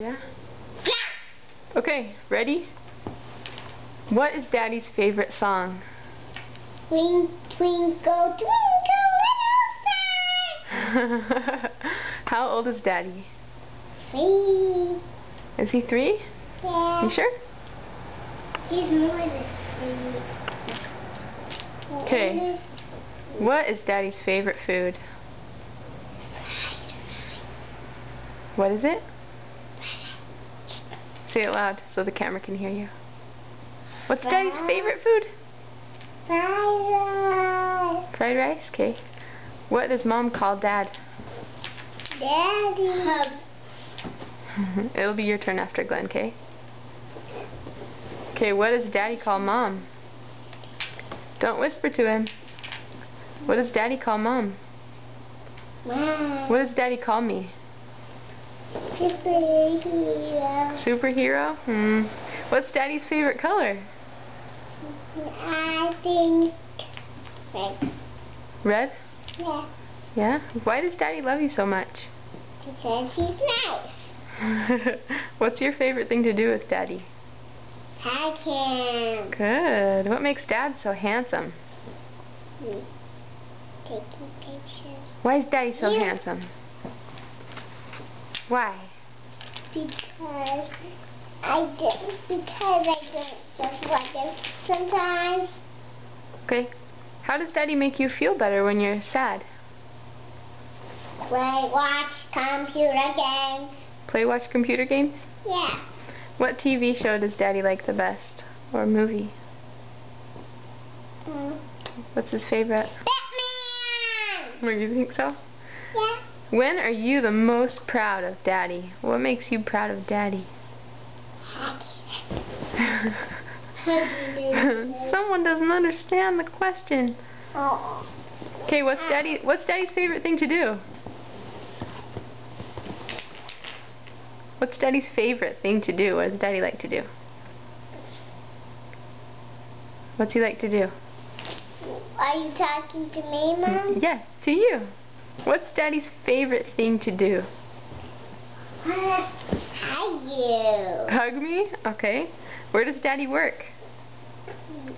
Yeah? Okay, ready? What is Daddy's favorite song? Twinkle, twinkle, little star. How old is Daddy? 3. Is he 3? Yeah. You sure? He's more than 3. Okay. What is Daddy's favorite food? What is it? Say it loud so the camera can hear you. What's Daddy's favorite food? Fried rice. Fried rice? Okay. What does Mom call Dad? Daddy. It'll be your turn after Glenn, okay? Okay, what does Daddy call Mom? Don't whisper to him. What does Daddy call Mom? Mom. What does Daddy call me? Superhero. Superhero? What's Daddy's favorite color? I think red. Red? Yeah. Yeah? Why does Daddy love you so much? Because he's nice. What's your favorite thing to do with Daddy? Hug him. Good. What makes Dad so handsome? Taking pictures. Why is Daddy so You. handsome? Why? Because I don't just like him sometimes. Okay. How does Daddy make you feel better when you're sad? Play, watch computer games. Play, watch computer games? Yeah. What TV show does Daddy like the best? Or movie? What's his favorite? Batman! What, you think so? Yeah. When are you the most proud of Daddy? What makes you proud of Daddy? Someone doesn't understand the question. Oh. Okay, what's Daddy's favorite thing to do? What's Daddy's favorite thing to do? What does Daddy like to do? What's he like to do? Are you talking to me, Mom? Yes, to you. What's Daddy's favorite thing to do? Hug you. Hug me? Okay. Where does Daddy work?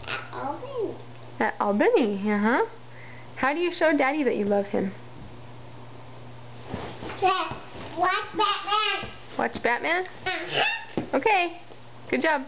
At Albany. At Albany, uh-huh. How do you show Daddy that you love him? Watch Batman. Watch Batman? Uh-huh. Okay. Good job.